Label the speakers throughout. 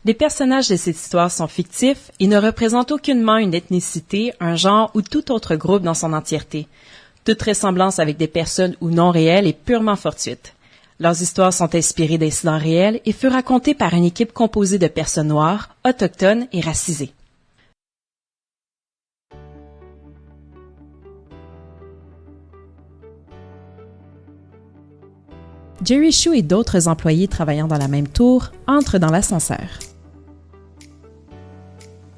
Speaker 1: Les personnages de cette histoire sont fictifs et ne représentent aucunement une ethnicité, un genre ou tout autre groupe dans son entièreté. Toute ressemblance avec des personnes ou non réelles est purement fortuite. Leurs histoires sont inspirées d'incidents réels et furent racontées par une équipe composée de personnes noires, autochtones et racisées. Jerry Chou et d'autres employés travaillant dans la même tour entrent dans l'ascenseur.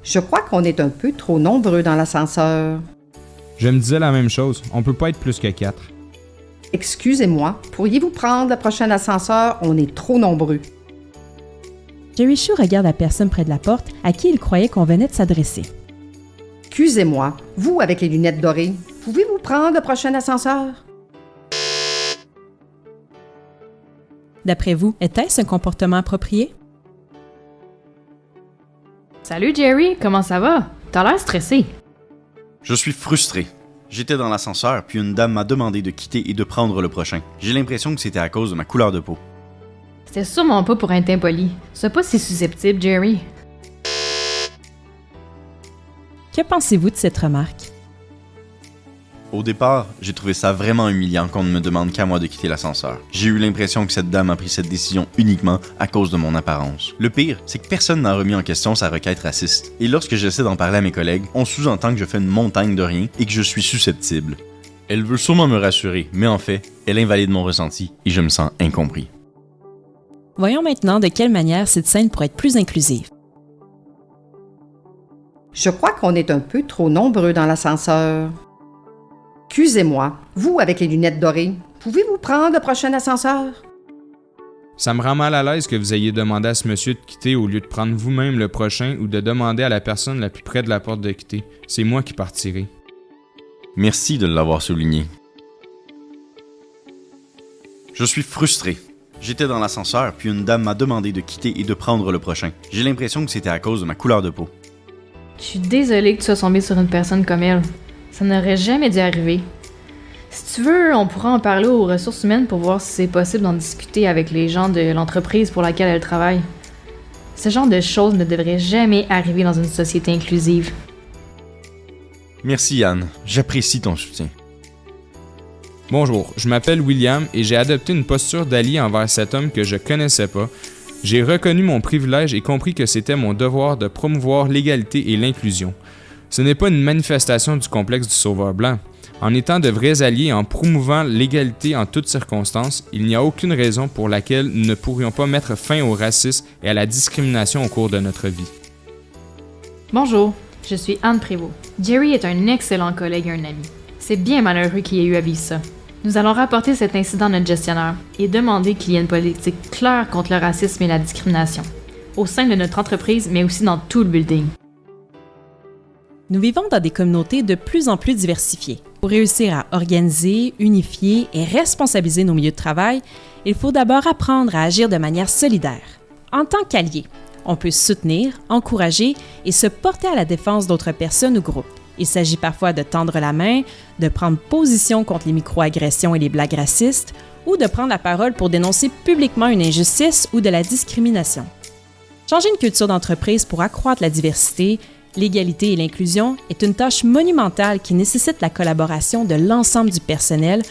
Speaker 2: Je crois qu'on est un peu trop nombreux dans l'ascenseur.
Speaker 3: Je me disais la même chose, on peut pas être plus que 4.
Speaker 2: Excusez-moi, pourriez-vous prendre le prochain ascenseur? On est trop nombreux.
Speaker 1: Jerry Chou regarde la personne près de la porte à qui il croyait qu'on venait de s'adresser.
Speaker 2: Excusez-moi, vous avec les lunettes dorées, pouvez-vous prendre le prochain ascenseur?
Speaker 1: D'après vous, était-ce un comportement approprié?
Speaker 4: Salut Jerry, comment ça va? T'as l'air stressé.
Speaker 5: Je suis frustré. J'étais dans l'ascenseur, puis une dame m'a demandé de quitter et de prendre le prochain. J'ai l'impression que c'était à cause de ma couleur de peau.
Speaker 4: C'était sûrement pas pour être impoli. Sois pas si susceptible, Jerry.
Speaker 1: Que pensez-vous de cette remarque?
Speaker 5: Au départ, j'ai trouvé ça vraiment humiliant qu'on ne me demande qu'à moi de quitter l'ascenseur. J'ai eu l'impression que cette dame a pris cette décision uniquement à cause de mon apparence. Le pire, c'est que personne n'a remis en question sa requête raciste. Et lorsque j'essaie d'en parler à mes collègues, on sous-entend que je fais une montagne de rien et que je suis susceptible. Elle veut sûrement me rassurer, mais en fait, elle invalide mon ressenti et je me sens incompris.
Speaker 1: Voyons maintenant de quelle manière cette scène pourrait être plus inclusive.
Speaker 2: Je crois qu'on est un peu trop nombreux dans l'ascenseur. Excusez-moi, vous avec les lunettes dorées, pouvez-vous prendre le prochain ascenseur?
Speaker 3: Ça me rend mal à l'aise que vous ayez demandé à ce monsieur de quitter au lieu de prendre vous-même le prochain ou de demander à la personne la plus près de la porte de quitter. C'est moi qui partirai.
Speaker 5: Merci de l'avoir souligné. Je suis frustré. J'étais dans l'ascenseur, puis une dame m'a demandé de quitter et de prendre le prochain. J'ai l'impression que c'était à cause de ma couleur de peau.
Speaker 4: Je suis désolée que tu sois tombé sur une personne comme elle. Ça n'aurait jamais dû arriver. Si tu veux, on pourra en parler aux ressources humaines pour voir si c'est possible d'en discuter avec les gens de l'entreprise pour laquelle elle travaille. Ce genre de choses ne devrait jamais arriver dans une société inclusive.
Speaker 5: Merci Yann, j'apprécie ton soutien.
Speaker 3: Bonjour, je m'appelle William et j'ai adopté une posture d'allié envers cet homme que je connaissais pas. J'ai reconnu mon privilège et compris que c'était mon devoir de promouvoir l'égalité et l'inclusion. Ce n'est pas une manifestation du complexe du sauveur blanc. En étant de vrais alliés et en promouvant l'égalité en toutes circonstances, il n'y a aucune raison pour laquelle nous ne pourrions pas mettre fin au racisme et à la discrimination au cours de notre vie.
Speaker 4: Bonjour, je suis Anne Prévost. Jerry est un excellent collègue et un ami. C'est bien malheureux qu'il ait eu à vivre ça. Nous allons rapporter cet incident à notre gestionnaire et demander qu'il y ait une politique claire contre le racisme et la discrimination, au sein de notre entreprise, mais aussi dans tout le building.
Speaker 1: Nous vivons dans des communautés de plus en plus diversifiées. Pour réussir à organiser, unifier et responsabiliser nos milieux de travail, il faut d'abord apprendre à agir de manière solidaire. En tant qu'allié, on peut soutenir, encourager et se porter à la défense d'autres personnes ou groupes. Il s'agit parfois de tendre la main, de prendre position contre les microagressions et les blagues racistes, ou de prendre la parole pour dénoncer publiquement une injustice ou de la discrimination. Changer une culture d'entreprise pour accroître la diversité, l'égalité et l'inclusion est une tâche monumentale qui nécessite la collaboration de l'ensemble du personnel,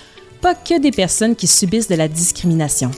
Speaker 1: pas que des personnes qui subissent de la discrimination.